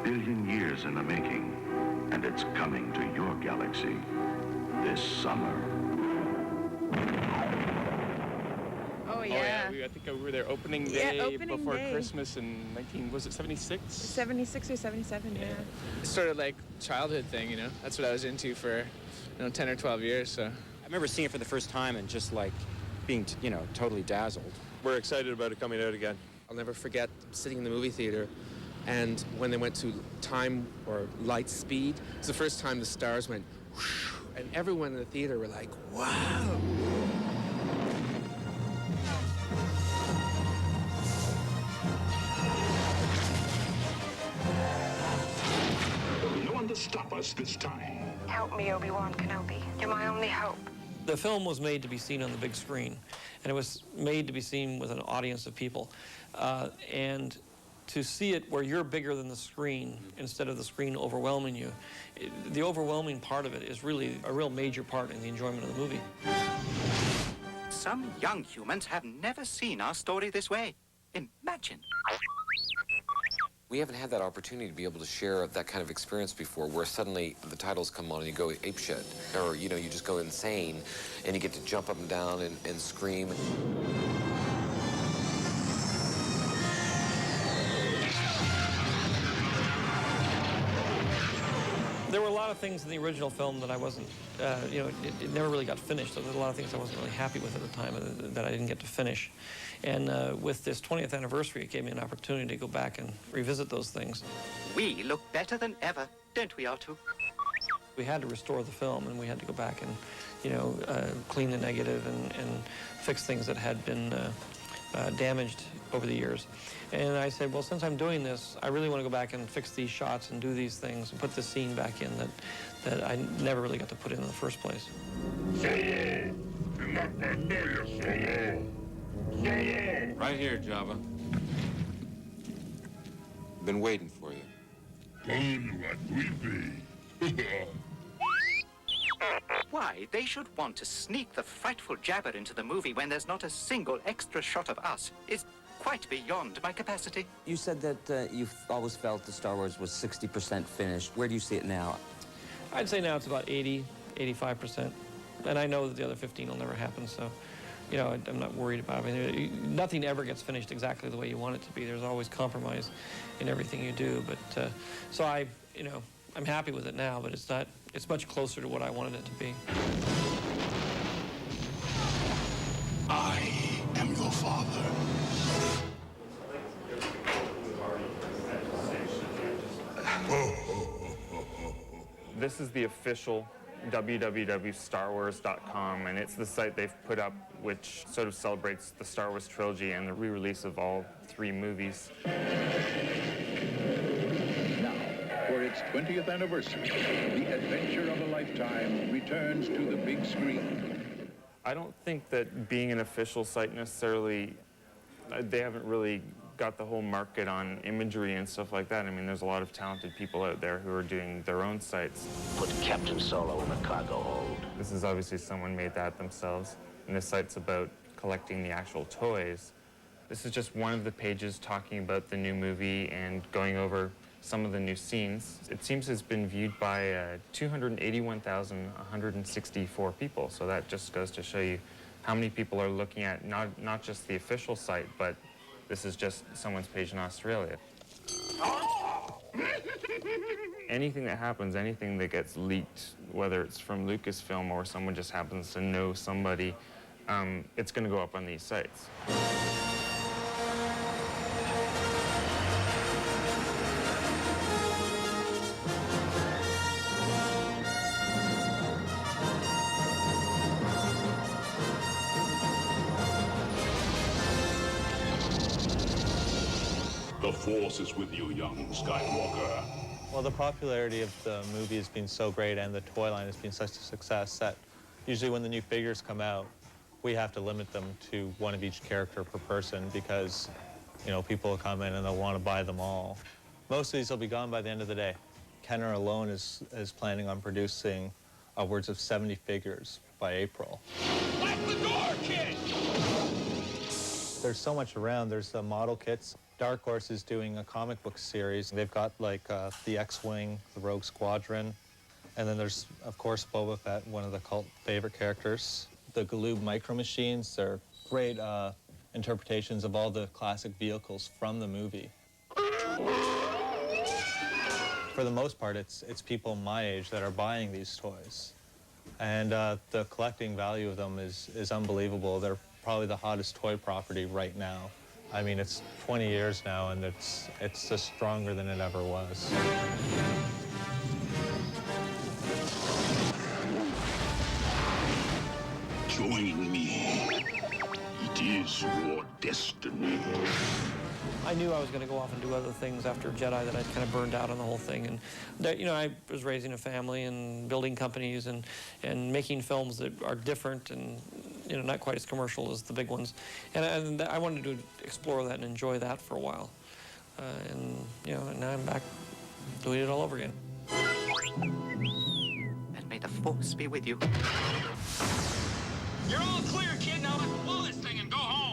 billion years in the making, and it's coming to your galaxy this summer. Oh, yeah. I think we were there opening day before Christmas in 76? 76 or 77, yeah. It's sort of like childhood thing, you know? That's what I was into for, 10 or 12 years, so. I remember seeing it for the first time and just like being, totally dazzled. We're excited about it coming out again. I'll never forget sitting in the movie theater, and when they went to time or light speed, it's the first time the stars went whoosh, and everyone in the theater were like, wow. No one to stop us this time. Help me, Obi-Wan Kenobi. You're my only hope. The film was made to be seen on the big screen, and it was made to be seen with an audience of people. And to see it where you're bigger than the screen instead of the screen overwhelming you, the overwhelming part of it is really a real major part in the enjoyment of the movie. Some young humans have never seen our story this way. Imagine. We haven't had that opportunity to be able to share that kind of experience before, where suddenly the titles come on and you go apeshit, or you just go insane, and you get to jump up and down and scream. There were a lot of things in the original film that I wasn't, it never really got finished. So there's a lot of things I wasn't really happy with at the time that I didn't get to finish. And with this 20th anniversary, it gave me an opportunity to go back and revisit those things. We look better than ever, don't we, R2? We had to restore the film, and we had to go back and, clean the negative and fix things that had been damaged over the years. And I said, well, since I'm doing this, I really want to go back and fix these shots and do these things and put this scene back in that I never really got to put in the first place. Right here, Java. Been waiting for you. Why, they should want to sneak the frightful Jabber into the movie when there's not a single extra shot of us. It's quite beyond my capacity. You said that you've always felt the Star Wars was 60% finished. Where do you see it now? I'd say now it's about 80, 85%. And I know that the other 15 will never happen, so, I'm not worried about it. I mean, nothing ever gets finished exactly the way you want it to be. There's always compromise in everything you do. But, so I'm happy with it now, but it's much closer to what I wanted it to be. I am your father. This is the official www.starwars.com, and it's the site they've put up which sort of celebrates the Star Wars trilogy and the re-release of all 3 movies. For its 20th anniversary, the adventure of a lifetime returns to the big screen. I don't think that being an official site necessarily, they haven't really got the whole market on imagery and stuff like that. I mean, there's a lot of talented people out there who are doing their own sites. Put Captain Solo in the cargo hold. This is obviously someone made that themselves, and this site's about collecting the actual toys. This is just one of the pages talking about the new movie and going over some of the new scenes. It seems it's been viewed by 281,164 people, so that just goes to show you how many people are looking at not just the official site, but this is just someone's page in Australia. Anything that happens, anything that gets leaked, whether it's from Lucasfilm or someone just happens to know somebody, it's going to go up on these sites. The Force is with you, young Skywalker. Well, the popularity of the movie has been so great, and the toy line has been such a success that usually when the new figures come out, we have to limit them to one of each character per person because, people will come in and they'll want to buy them all. Most of these will be gone by the end of the day. Kenner alone is planning on producing upwards of 70 figures by April. Lock the door, kid! There's so much around. There's the model kits. Dark Horse is doing a comic book series. They've got like the X-Wing, the Rogue Squadron, and then there's, of course, Boba Fett, one of the cult favorite characters. The Galoob Micro Machines, they're great interpretations of all the classic vehicles from the movie. For the most part, it's people my age that are buying these toys. And the collecting value of them is unbelievable. They're probably the hottest toy property right now. I mean, it's 20 years now, and it's just stronger than it ever was. Join me. It is your destiny. I knew I was going to go off and do other things after Jedi, that I'd kind of burned out on the whole thing. And that, you know, I was raising a family and building companies and making films that are different and, you know, not quite as commercial as the big ones. And I wanted to explore that and enjoy that for a while. And, you know, now I'm back doing it all over again. And may the Force be with you. You're all clear, kid. Now let's blow this thing and go home.